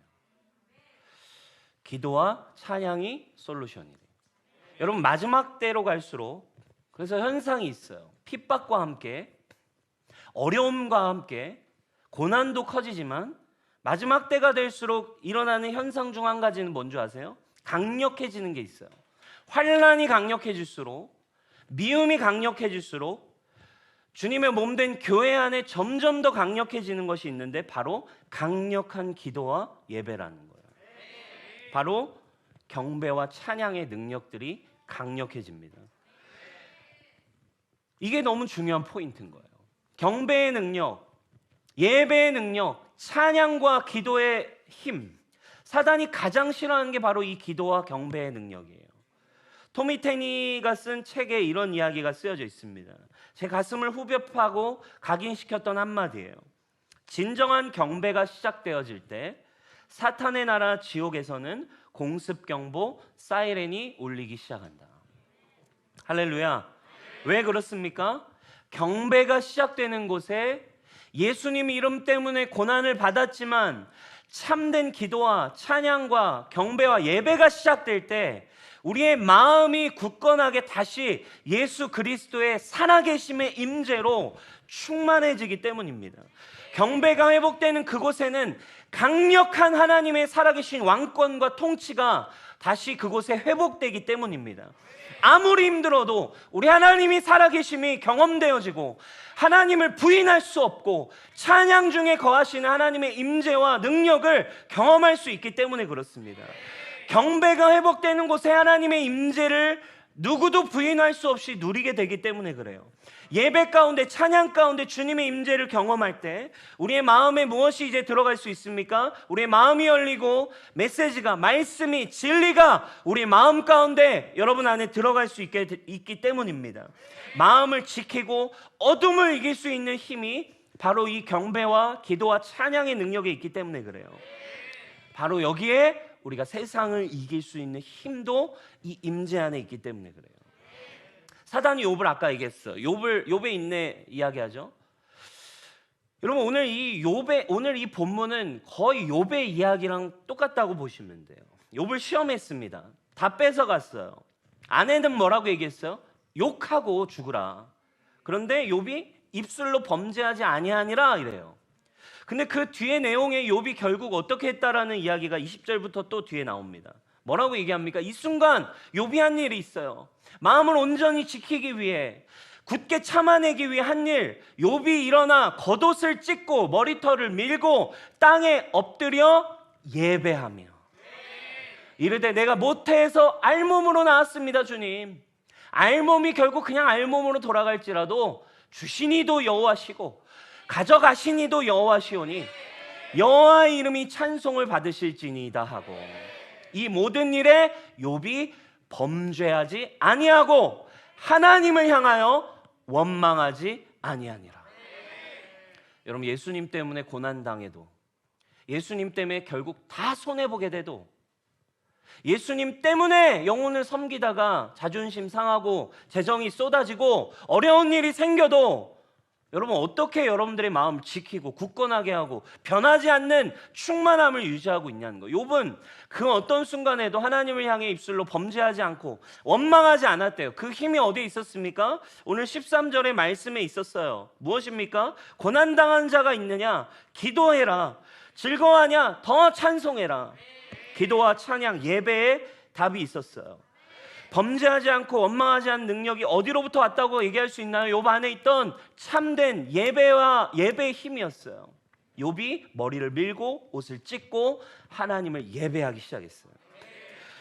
기도와 찬양이 솔루션이래요. 여러분 마지막 때로 갈수록 그래서 현상이 있어요. 핍박과 함께, 어려움과 함께 고난도 커지지만 마지막 때가 될수록 일어나는 현상 중 한 가지는 뭔지 아세요? 강력해지는 게 있어요. 환난이 강력해질수록, 미움이 강력해질수록 주님의 몸된 교회 안에 점점 더 강력해지는 것이 있는데 바로 강력한 기도와 예배라는 거예요. 바로 경배와 찬양의 능력들이 강력해집니다. 이게 너무 중요한 포인트인 거예요. 경배의 능력, 예배의 능력, 찬양과 기도의 힘. 사단이 가장 싫어하는 게 바로 이 기도와 경배의 능력이에요. 토미 테니가 쓴 책에 이런 이야기가 쓰여져 있습니다. 제 가슴을 후벼파고 각인시켰던 한마디예요. 진정한 경배가 시작되어질 때 사탄의 나라 지옥에서는 공습경보 사이렌이 울리기 시작한다. 할렐루야. 왜 그렇습니까? 경배가 시작되는 곳에 예수님 이름 때문에 고난을 받았지만 참된 기도와 찬양과 경배와 예배가 시작될 때 우리의 마음이 굳건하게 다시 예수 그리스도의 살아계심의 임재로 충만해지기 때문입니다. 경배가 회복되는 그곳에는 강력한 하나님의 살아계신 왕권과 통치가 다시 그곳에 회복되기 때문입니다. 아무리 힘들어도 우리 하나님이 살아계심이 경험되어지고 하나님을 부인할 수 없고 찬양 중에 거하시는 하나님의 임재와 능력을 경험할 수 있기 때문에 그렇습니다. 경배가 회복되는 곳에 하나님의 임재를 누구도 부인할 수 없이 누리게 되기 때문에 그래요. 예배 가운데 찬양 가운데 주님의 임재를 경험할 때 우리의 마음에 무엇이 이제 들어갈 수 있습니까? 우리의 마음이 열리고 메시지가 말씀이 진리가 우리의 마음 가운데 여러분 안에 들어갈 수 있기 때문입니다. 마음을 지키고 어둠을 이길 수 있는 힘이 바로 이 경배와 기도와 찬양의 능력에 있기 때문에 그래요. 바로 여기에 우리가 세상을 이길 수 있는 힘도 이 임재 안에 있기 때문에 그래요. 사단이 욥을 아까 얘기했어요. 욥의 인내 이야기하죠. 여러분 오늘 이 본문은 거의 욥의 이야기랑 똑같다고 보시면 돼요. 욥을 시험했습니다. 다 뺏어갔어요. 아내는 뭐라고 얘기했어요? 욕하고 죽으라. 그런데 욥이 입술로 범죄하지 아니하니라 이래요. 근데 그 뒤에 내용에 욥이 결국 어떻게 했다라는 이야기가 20절부터 또 뒤에 나옵니다. 뭐라고 얘기합니까? 이 순간 욥이 한 일이 있어요. 마음을 온전히 지키기 위해 굳게 참아내기 위해 한 일, 욥이 일어나 겉옷을 찢고 머리털을 밀고 땅에 엎드려 예배하며 이르되 내가 모태에서 알몸으로 나왔습니다. 주님, 알몸이 결국 그냥 알몸으로 돌아갈지라도 주시니도 여호와시고 가져가시니도 여호와시오니 여호와의 이름이 찬송을 받으실지니이다 하고 이 모든 일에 욥이 범죄하지 아니하고 하나님을 향하여 원망하지 아니하니라. 여러분 예수님 때문에 고난당해도 예수님 때문에 결국 다 손해보게 돼도 예수님 때문에 영혼을 섬기다가 자존심 상하고 재정이 쏟아지고 어려운 일이 생겨도 여러분 어떻게 여러분들의 마음을 지키고 굳건하게 하고 변하지 않는 충만함을 유지하고 있냐는 거예요. 욥은 그 어떤 순간에도 하나님을 향해 입술로 범죄하지 않고 원망하지 않았대요. 그 힘이 어디에 있었습니까? 오늘 13절의 말씀에 있었어요. 무엇입니까? 고난당한 자가 있느냐? 기도해라. 즐거워하냐? 더 찬송해라. 기도와 찬양, 예배에 답이 있었어요. 범죄하지 않고 원망하지 않는 능력이 어디로부터 왔다고 얘기할 수 있나요? 욥 안에 있던 참된 예배의 힘이었어요. 욥이 머리를 밀고 옷을 찢고 하나님을 예배하기 시작했어요.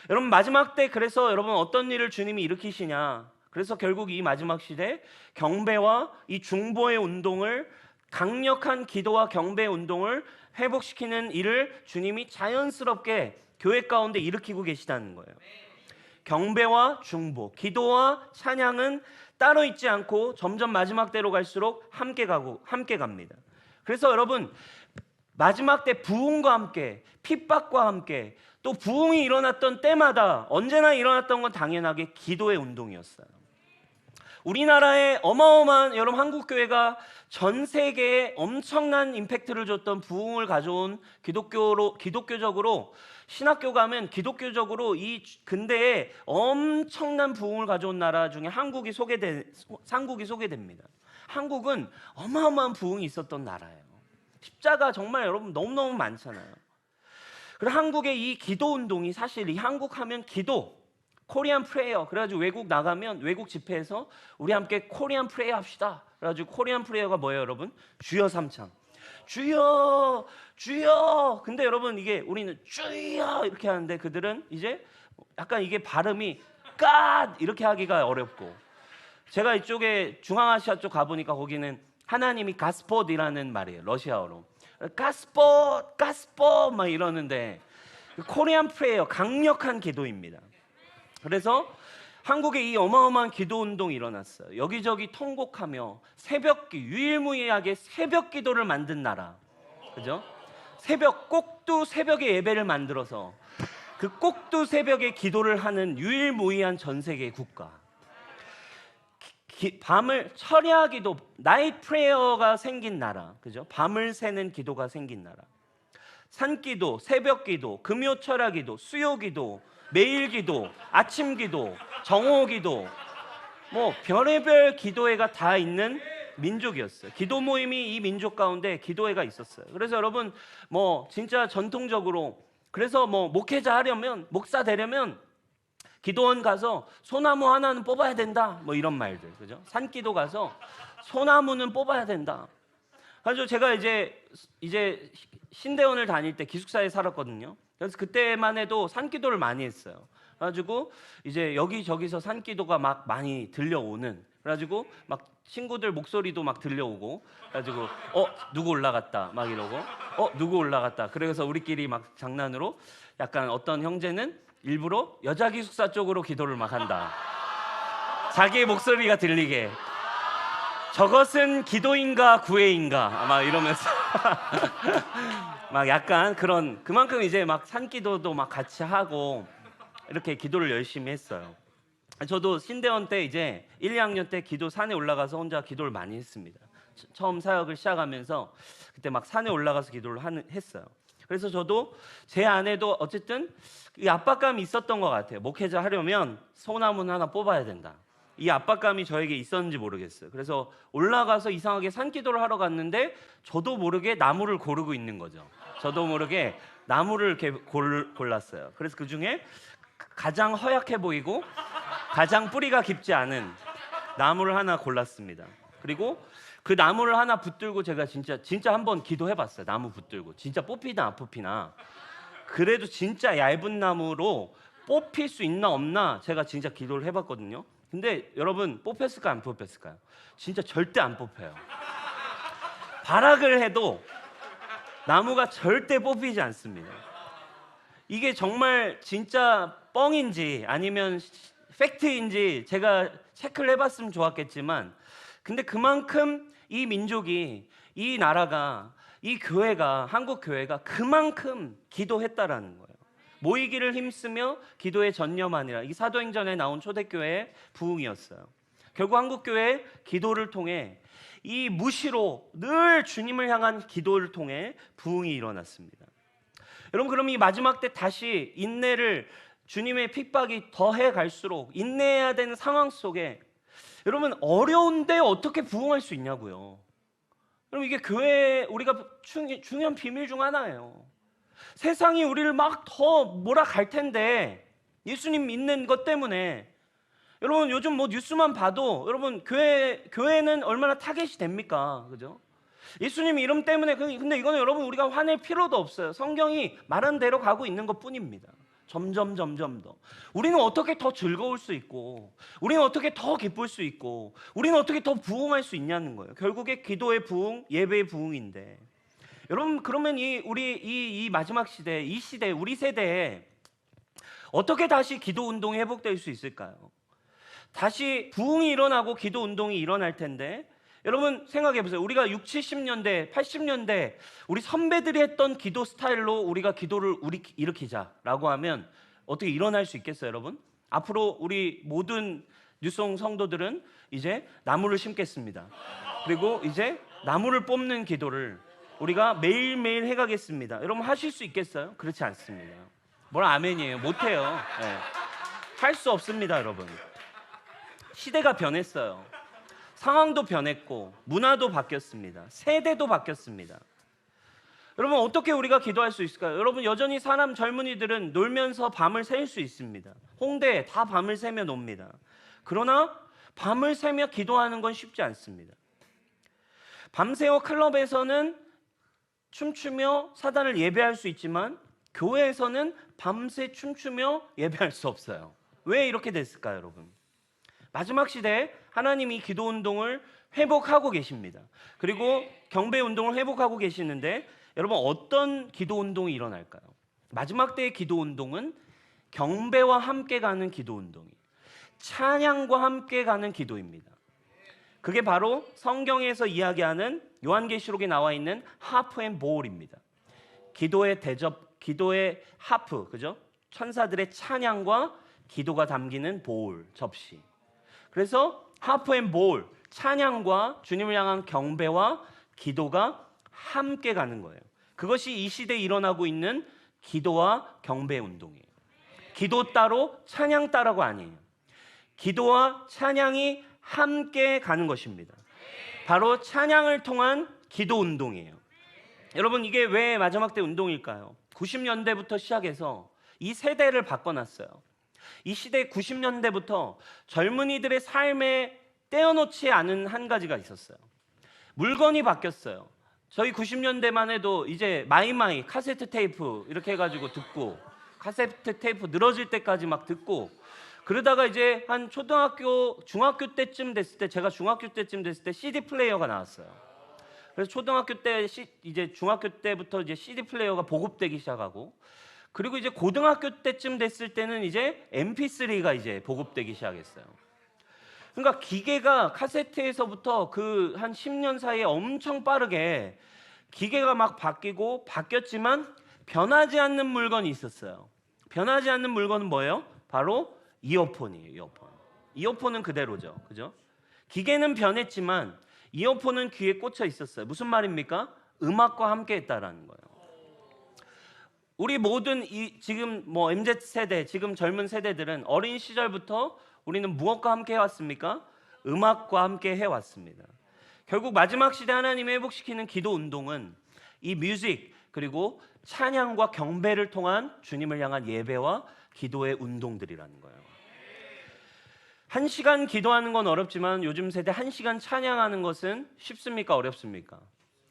여러분 마지막 때 그래서 여러분 어떤 일을 주님이 일으키시냐? 그래서 결국 이 마지막 시대 경배와 이 중보의 운동을 강력한 기도와 경배의 운동을 회복시키는 일을 주님이 자연스럽게 교회 가운데 일으키고 계시다는 거예요. 경배와 중보, 기도와 찬양은 따로 있지 않고 점점 마지막 때로 갈수록 함께 갑니다. 그래서 여러분 마지막 때 부흥과 함께 핍박과 함께 또 부흥이 일어났던 때마다 언제나 일어났던 건 당연하게 기도의 운동이었어요. 우리나라에 어마어마한 여러분 한국교회가 전 세계에 엄청난 임팩트를 줬던 부흥을 가져온 기독교적으로 신학교 가면 기독교적으로 이 근대에 엄청난 부흥을 가져온 나라 중에 한국이 소개됩니다. 한국은 어마어마한 부흥이 있었던 나라예요. 십자가 정말 여러분 너무너무 많잖아요. 그리고 한국의 이 기도 운동이 사실 이 한국 하면 기도 코리안 프레이어 그래가지고 외국 나가면 외국 집회에서 우리 함께 코리안 프레이어 합시다. 그래가지고 코리안 프레이어가 뭐예요 여러분? 주여 삼창 주여 주여. 근데 여러분 이게 우리는 주여 이렇게 하는데 그들은 이제 약간 이게 발음이 God 이렇게 하기가 어렵고 제가 이쪽에 중앙아시아 쪽 가보니까 거기는 하나님이 가스포드라는 말이에요. 러시아어로 가스포드 막 이러는데 코리안 프레이어 강력한 기도입니다. 그래서 한국에 이 어마어마한 기도 운동이 일어났어요. 여기저기 통곡하며 새벽기, 유일무이하게 새벽 기도를 만든 나라. 그죠? 꼭두 새벽에 예배를 만들어서 그 꼭두 새벽에 기도를 하는 유일무이한 전 세계 국가. 밤을 철야 기도, 나이트 프레이어가 생긴 나라. 그죠? 밤을 새는 기도가 생긴 나라. 산기도, 새벽기도, 금요철야기도, 수요기도, 매일기도, 아침기도, 정오기도, 뭐 별의별 기도회가 다 있는 민족이었어요. 기도 모임이 이 민족 가운데 기도회가 있었어요. 그래서 여러분 뭐 진짜 전통적으로 그래서 뭐 목회자 하려면 목사 되려면 기도원 가서 소나무 하나는 뽑아야 된다. 뭐 이런 말들, 그죠? 산기도 가서 소나무는 뽑아야 된다. 그래서 제가 이제 신대원을 다닐 때 기숙사에 살았거든요. 그래서 그때만 해도 산기도를 많이 했어요. 그래가지고 이제 여기저기서 산기도가 막 많이 들려오는. 그래가지고 막 친구들 목소리도 막 들려오고. 그래가지고 누구 올라갔다 막 이러고 누구 올라갔다. 그래서 우리끼리 막 장난으로 약간 어떤 형제는 일부러 여자 기숙사 쪽으로 기도를 막 한다. 자기의 목소리가 들리게. 저것은 기도인가 구애인가 막 이러면서 막 약간 그런 그만큼 이제 막 산기도도 막 같이 하고 이렇게 기도를 열심히 했어요. 저도 신대원 때 이제 1, 2학년 때 기도 산에 올라가서 혼자 기도를 많이 했습니다. 처음 사역을 시작하면서 그때 막 산에 올라가서 기도를 했어요. 그래서 저도 제 안에도 어쨌든 이 압박감이 있었던 것 같아요. 목회자 하려면 소나무는 하나 뽑아야 된다. 이 압박감이 저에게 있었는지 모르겠어요. 그래서 올라가서 이상하게 산기도를 하러 갔는데 저도 모르게 나무를 고르고 있는 거죠. 저도 모르게 나무를 이렇게 골랐어요. 그래서 그 중에 가장 허약해 보이고 가장 뿌리가 깊지 않은 나무를 하나 골랐습니다. 그리고 그 나무를 하나 붙들고 제가 진짜 한번 기도해봤어요. 나무 붙들고 진짜 뽑히나 안 뽑히나. 그래도 진짜 얇은 나무로 뽑힐 수 있나 없나 제가 진짜 기도를 해봤거든요. 근데 여러분 뽑혔을까요? 안 뽑혔을까요? 진짜 절대 안 뽑혀요. 발악을 해도 나무가 절대 뽑히지 않습니다. 이게 정말 진짜 뻥인지 아니면 팩트인지 제가 체크를 해봤으면 좋았겠지만 근데 그만큼 이 민족이 이 나라가 이 교회가 한국 교회가 그만큼 기도했다라는 거예요. 모이기를 힘쓰며 기도에 전념하니라. 이 사도행전에 나온 초대교회의 부흥이었어요. 결국 한국교회 기도를 통해 이 무시로 늘 주님을 향한 기도를 통해 부흥이 일어났습니다. 여러분 그럼 이 마지막 때 다시 인내를 주님의 핍박이 더해 갈수록 인내해야 되는 상황 속에 여러분 어려운데 어떻게 부흥할 수 있냐고요. 여러분 이게 교회 우리가 중요한 비밀 중 하나예요. 세상이 우리를 막 더 몰아갈 텐데 예수님 믿는 것 때문에 여러분 요즘 뭐 뉴스만 봐도 여러분 교회는 얼마나 타겟이 됩니까? 그죠? 예수님 이름 때문에 근데 이거는 여러분 우리가 화낼 필요도 없어요. 성경이 말한 대로 가고 있는 것뿐입니다. 점점 더 우리는 어떻게 더 즐거울 수 있고 우리는 어떻게 더 기쁠 수 있고 우리는 어떻게 더 부흥할 수 있냐는 거예요. 결국에 기도의 부흥, 예배의 부흥인데 여러분 그러면 이 마지막 시대, 이 시대, 우리 세대에 어떻게 다시 기도 운동이 회복될 수 있을까요? 다시 부흥이 일어나고 기도 운동이 일어날 텐데 여러분 생각해 보세요. 우리가 60, 70년대, 80년대 우리 선배들이 했던 기도 스타일로 우리가 기도를 일으키자라고 하면 어떻게 일어날 수 있겠어요, 여러분? 앞으로 우리 모든 뉴송 성도들은 이제 나무를 심겠습니다. 그리고 이제 나무를 뽑는 기도를 우리가 매일매일 해가겠습니다. 여러분 하실 수 있겠어요? 그렇지 않습니다. 뭘 아멘이에요? 못해요. 네. 할 수 없습니다, 여러분. 시대가 변했어요. 상황도 변했고 문화도 바뀌었습니다. 세대도 바뀌었습니다. 여러분 어떻게 우리가 기도할 수 있을까요? 여러분 여전히 사람 젊은이들은 놀면서 밤을 새 수 있습니다. 홍대 다 밤을 새며 놉니다. 그러나 밤을 새며 기도하는 건 쉽지 않습니다. 밤새워 클럽에서는 춤추며 사단을 예배할 수 있지만 교회에서는 밤새 춤추며 예배할 수 없어요. 왜 이렇게 됐을까요, 여러분? 마지막 시대에 하나님이 기도 운동을 회복하고 계십니다. 그리고 경배 운동을 회복하고 계시는데 여러분 어떤 기도 운동이 일어날까요? 마지막 때의 기도 운동은 경배와 함께 가는 기도 운동이에요. 찬양과 함께 가는 기도입니다. 그게 바로 성경에서 이야기하는 요한계시록에 나와 있는 하프 앤 보울입니다. 기도의 대접, 기도의 하프, 그죠? 천사들의 찬양과 기도가 담기는 보울, 접시. 그래서 하프 앤 보울, 찬양과 주님을 향한 경배와 기도가 함께 가는 거예요. 그것이 이 시대에 일어나고 있는 기도와 경배 운동이에요. 기도 따로 찬양 따로가 아니에요. 기도와 찬양이 함께 가는 것입니다. 바로 찬양을 통한 기도 운동이에요. 여러분, 이게 왜 마지막 때 운동일까요? 90년대부터 시작해서 이 세대를 바꿔놨어요. 이 시대 90년대부터 젊은이들의 삶에 떼어놓지 않은 한 가지가 있었어요. 물건이 바뀌었어요. 저희 90년대만 해도 이제 마이마이 카세트 테이프 이렇게 해가지고 듣고, 카세트 테이프 늘어질 때까지 막 듣고, 그러다가 이제 한 초등학교, 중학교 때쯤 됐을 때, 제가 중학교 때쯤 됐을 때 CD 플레이어가 나왔어요. 그래서 초등학교 때, 이제 중학교 때부터 이제 CD 플레이어가 보급되기 시작하고, 그리고 이제 고등학교 때쯤 됐을 때는 이제 MP3가 이제 보급되기 시작했어요. 그러니까 기계가 카세트에서부터 그 한 10년 사이에 엄청 빠르게 기계가 막 바뀌고 바뀌었지만 변하지 않는 물건이 있었어요. 변하지 않는 물건은 뭐예요? 바로 이어폰이에요. 이어폰. 이어폰은 그대로죠. 그죠? 기계는 변했지만 이어폰은 귀에 꽂혀 있었어요. 무슨 말입니까? 음악과 함께 했다라는 거예요. 우리 모든 지금 뭐 MZ 세대, 지금 젊은 세대들은 어린 시절부터 우리는 무엇과 함께 해왔습니까? 음악과 함께 해왔습니다. 결국 마지막 시대 하나님이 회복시키는 기도 운동은 이 뮤직 그리고 찬양과 경배를 통한 주님을 향한 예배와 기도의 운동들이라는 거예요. 1시간 기도하는 건 어렵지만 요즘 세대 1시간 찬양하는 것은 쉽습니까? 어렵습니까?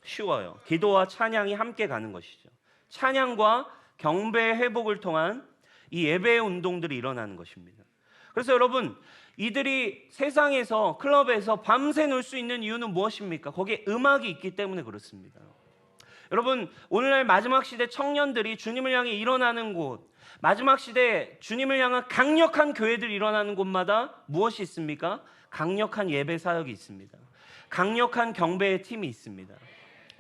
쉬워요. 기도와 찬양이 함께 가는 것이죠. 찬양과 경배의 회복을 통한 이 예배의 운동들이 일어나는 것입니다. 그래서 여러분, 이들이 세상에서 클럽에서 밤새 놀 수 있는 이유는 무엇입니까? 거기에 음악이 있기 때문에 그렇습니다. 여러분, 오늘날 마지막 시대 청년들이 주님을 향해 일어나는 곳, 마지막 시대 주님을 향한 강력한 교회들이 일어나는 곳마다 무엇이 있습니까? 강력한 예배 사역이 있습니다. 강력한 경배의 팀이 있습니다.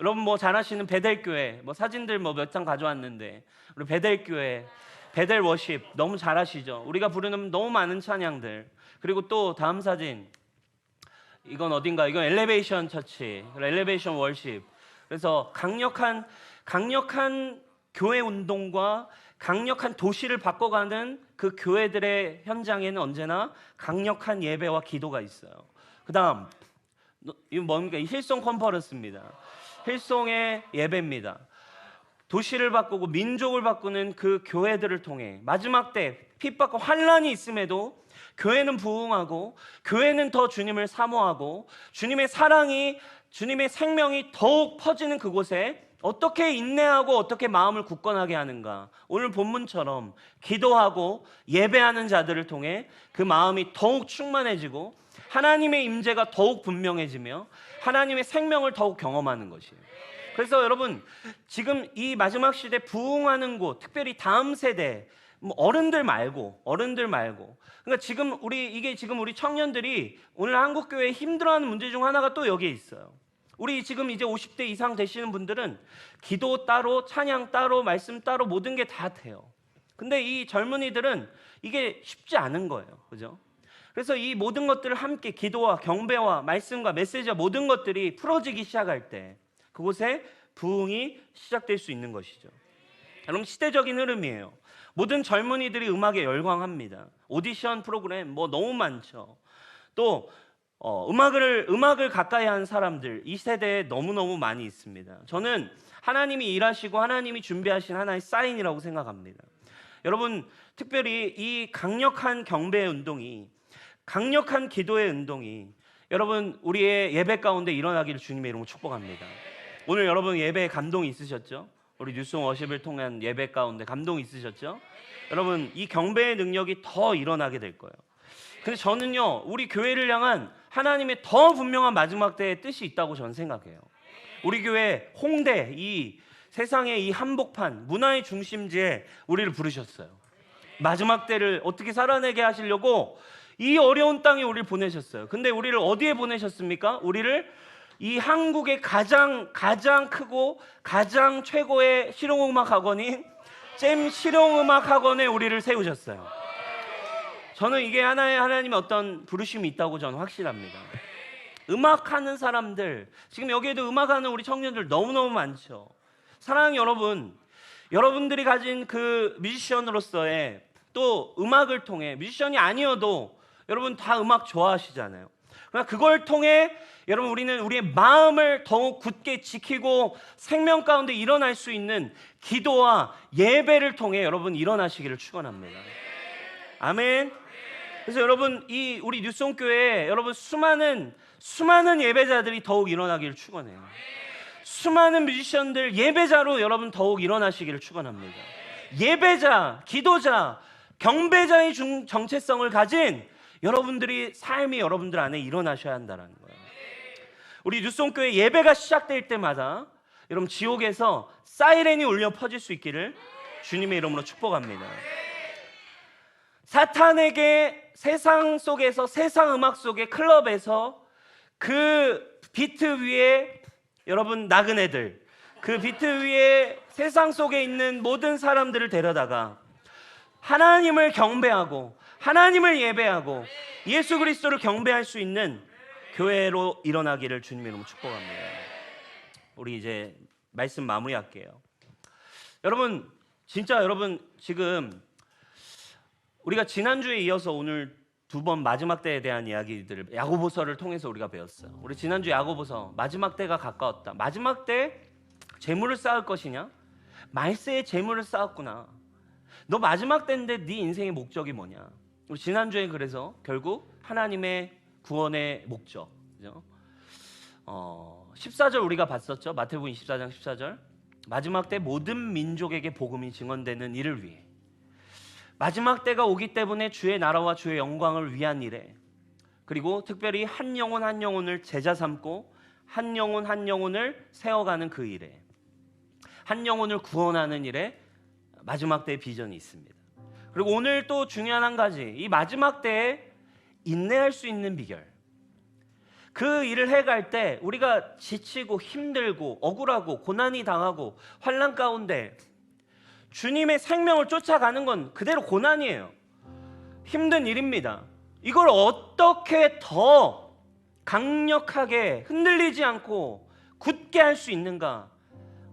여러분 뭐 잘 아시는 베델교회, 뭐 사진들 뭐 몇 장 가져왔는데 우리 베델교회, 베델 워십 너무 잘 아시죠? 우리가 부르는 너무 많은 찬양들. 그리고 또 다음 사진, 이건 어딘가? 이건 엘리베이션 처치, 엘리베이션 월십. 그래서 강력한 교회 운동과 강력한 도시를 바꿔가는 그 교회들의 현장에는 언제나 강력한 예배와 기도가 있어요. 그 다음, 이거 뭡니까? 힐송 컨퍼런스입니다. 힐송의 예배입니다. 도시를 바꾸고 민족을 바꾸는 그 교회들을 통해 마지막 때 핍박과 환란이 있음에도 교회는 부흥하고, 교회는 더 주님을 사모하고, 주님의 사랑이, 주님의 생명이 더욱 퍼지는 그곳에 어떻게 인내하고 어떻게 마음을 굳건하게 하는가. 오늘 본문처럼 기도하고 예배하는 자들을 통해 그 마음이 더욱 충만해지고 하나님의 임재가 더욱 분명해지며 하나님의 생명을 더욱 경험하는 것이에요. 그래서 여러분, 지금 이 마지막 시대 부흥하는 곳, 특별히 다음 세대, 뭐 어른들 말고, 그러니까 지금 우리 청년들이 오늘 한국 교회에 힘들어하는 문제 중 하나가 또 여기에 있어요. 우리 지금 이제 50대 이상 되시는 분들은 기도 따로, 찬양 따로, 말씀 따로 모든 게 다 돼요. 근데 이 젊은이들은 이게 쉽지 않은 거예요. 그죠? 그래서 이 모든 것들을 함께 기도와 경배와 말씀과 메시지와 모든 것들이 풀어지기 시작할 때 그곳에 부흥이 시작될 수 있는 것이죠. 여러분, 시대적인 흐름이에요. 모든 젊은이들이 음악에 열광합니다. 오디션 프로그램 뭐 너무 많죠. 또 음악을 가까이 하는 사람들 이 세대에 너무너무 많이 있습니다. 저는 하나님이 일하시고 하나님이 준비하신 하나의 사인이라고 생각합니다. 여러분, 특별히 이 강력한 경배의 운동이, 강력한 기도의 운동이 여러분 우리의 예배 가운데 일어나기를 주님의 이름으로 축복합니다. 오늘 여러분 예배에 감동이 있으셨죠? 우리 뉴스홈 워십을 통한 예배 가운데 감동이 있으셨죠? 여러분, 이 경배의 능력이 더 일어나게 될 거예요. 근데 저는요, 우리 교회를 향한 하나님의 더 분명한 마지막 때의 뜻이 있다고 저는 생각해요. 우리 교회 홍대, 이 세상의 이 한복판, 문화의 중심지에 우리를 부르셨어요. 마지막 때를 어떻게 살아내게 하시려고 이 어려운 땅에 우리를 보내셨어요. 근데 우리를 어디에 보내셨습니까? 우리를 이 한국의 가장 크고 가장 최고의 실용음악 학원인 잼 실용음악 학원에 우리를 세우셨어요. 저는 이게 하나님의 어떤 부르심이 있다고 저는 확실합니다. 음악하는 사람들, 지금 여기에도 음악하는 우리 청년들 너무너무 많죠. 사랑하는 여러분, 여러분들이 가진 그 뮤지션으로서의 또 음악을 통해, 뮤지션이 아니어도 여러분 다 음악 좋아하시잖아요. 그러나 그걸 통해 여러분 우리는 우리의 마음을 더욱 굳게 지키고 생명 가운데 일어날 수 있는 기도와 예배를 통해 여러분 일어나시기를 축원합니다. 아멘. 그래서 여러분 이 우리 뉴송교회에 여러분 수많은 예배자들이 더욱 일어나기를 축원해요. 수많은 뮤지션들 예배자로 여러분 더욱 일어나시기를 축원합니다. 예배자, 기도자, 경배자의 정체성을 가진 여러분들이 삶이 여러분들 안에 일어나셔야 한다는 거예요. 우리 뉴송교회 예배가 시작될 때마다 여러분 지옥에서 사이렌이 울려 퍼질 수 있기를 주님의 이름으로 축복합니다. 사탄에게 세상 속에서, 세상 음악 속에, 클럽에서 그 비트 위에 여러분 나그네들, 그 비트 위에 세상 속에 있는 모든 사람들을 데려다가 하나님을 경배하고 하나님을 예배하고 예수 그리스도를 경배할 수 있는 교회로 일어나기를 주님의 이름으로 축복합니다. 우리 이제 말씀 마무리할게요. 여러분 진짜 여러분 지금 우리가 지난주에 이어서 오늘 두 번 마지막 때에 대한 이야기들을 야고보서를 통해서 우리가 배웠어요. 우리 지난주 야고보서 마지막 때가 가까웠다. 마지막 때 재물을 쌓을 것이냐? 말세에 재물을 쌓았구나. 너 마지막 때인데 네 인생의 목적이 뭐냐? 우리 지난주에 그래서 결국 하나님의 구원의 목적, 그죠? 14절 우리가 봤었죠. 마태복음 24장 14절. 마지막 때 모든 민족에게 복음이 증언되는 일을 위해, 마지막 때가 오기 때문에 주의 나라와 주의 영광을 위한 일에, 그리고 특별히 한 영혼 한 영혼을 제자 삼고 한 영혼 한 영혼을 세워가는 그 일에, 한 영혼을 구원하는 일에 마지막 때의 비전이 있습니다. 그리고 오늘 또 중요한 한 가지, 이 마지막 때에 인내할 수 있는 비결, 그 일을 해갈 때 우리가 지치고 힘들고 억울하고 고난이 당하고 환난 가운데 주님의 생명을 쫓아가는 건 그대로 고난이에요. 힘든 일입니다. 이걸 어떻게 더 강력하게 흔들리지 않고 굳게 할 수 있는가?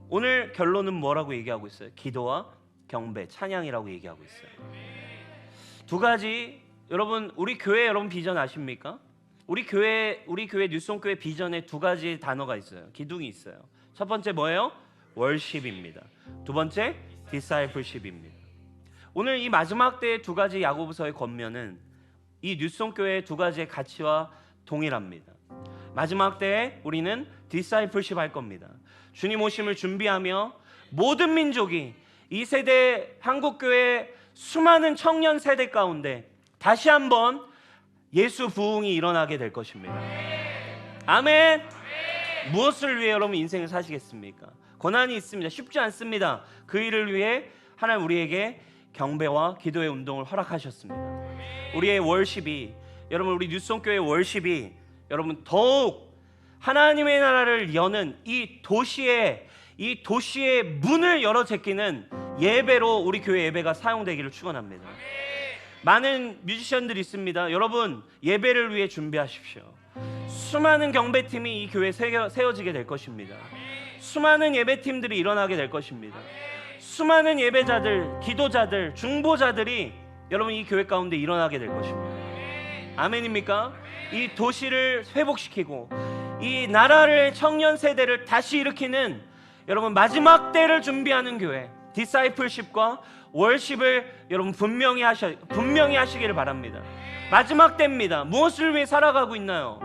오늘 결론은 뭐라고 얘기하고 있어요? 기도와 경배, 찬양이라고 얘기하고 있어요. 두 가지. 여러분 우리 교회 여러분 비전 아십니까? 우리 교회 뉴송교회 비전에 두 가지 단어가 있어요. 기둥이 있어요. 첫 번째 뭐예요? 월십입니다. 두 번째 디사이플십입니다. 오늘 이 마지막 때의 두 가지 야고보서의 권면은 이 뉴송교회의 두 가지의 가치와 동일합니다. 마지막 때에 우리는 디사이플십 할 겁니다. 주님 오심을 준비하며 모든 민족이 이 세대 한국교회 수많은 청년 세대 가운데 다시 한번 예수 부흥이 일어나게 될 것입니다. 아멘. 무엇을 위해 여러분 인생을 사시겠습니까? 고난이 있습니다. 쉽지 않습니다. 그 일을 위해 하나님 우리에게 경배와 기도의 운동을 허락하셨습니다. 우리의 월십이, 여러분 우리 뉴송교회 월십이 여러분 더욱 하나님의 나라를 여는 이 도시의 문을 열어 제끼는 예배로 우리 교회 예배가 사용되기를 축원합니다. 많은 뮤지션들이 있습니다. 여러분 예배를 위해 준비하십시오. 수많은 경배팀이 이 교회에 세워지게 될 것입니다. 수많은 예배팀들이 일어나게 될 것입니다. 수많은 예배자들, 기도자들, 중보자들이 여러분 이 교회 가운데 일어나게 될 것입니다. 아멘입니까? 이 도시를 회복시키고 이 나라를, 청년 세대를 다시 일으키는 여러분 마지막 때를 준비하는 교회, 디사이플십과 월십을 여러분 분명히 하시기를 바랍니다. 마지막 때입니다. 무엇을 위해 살아가고 있나요?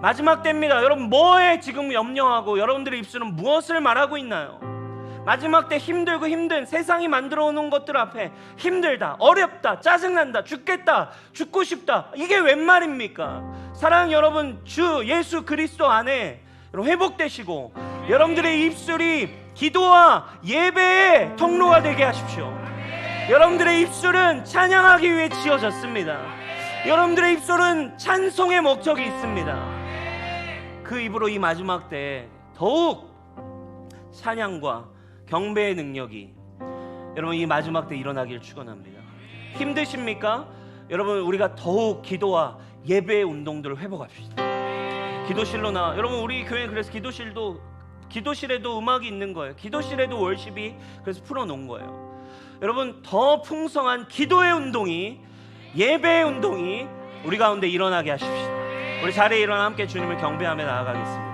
마지막 때입니다. 여러분 뭐에 지금 염려하고 여러분들의 입술은 무엇을 말하고 있나요? 마지막 때 힘들고 힘든 세상이 만들어 놓은 것들 앞에 힘들다, 어렵다, 짜증난다, 죽겠다, 죽고 싶다, 이게 웬 말입니까? 사랑하는 여러분, 주 예수 그리스도 안에 여러분 회복되시고 여러분들의 입술이 기도와 예배의 통로가 되게 하십시오. 여러분들의 입술은 찬양하기 위해 지어졌습니다. 여러분들의 입술은 찬송의 목적이 있습니다. 그 입으로 이 마지막 때에 더욱 찬양과 경배의 능력이 여러분 이 마지막 때 일어나길 축원합니다. 힘드십니까? 여러분 우리가 더욱 기도와 예배의 운동들을 회복합시다. 기도실로 나 여러분 우리 교회 그래서 기도실에도 음악이 있는 거예요. 기도실에도 월십이 그래서 풀어놓은 거예요. 여러분 더 풍성한 기도의 운동이 예배의 운동이 우리 가운데 일어나게 하십시다. 우리 자리에 일어나 함께 주님을 경배하며 나아가겠습니다.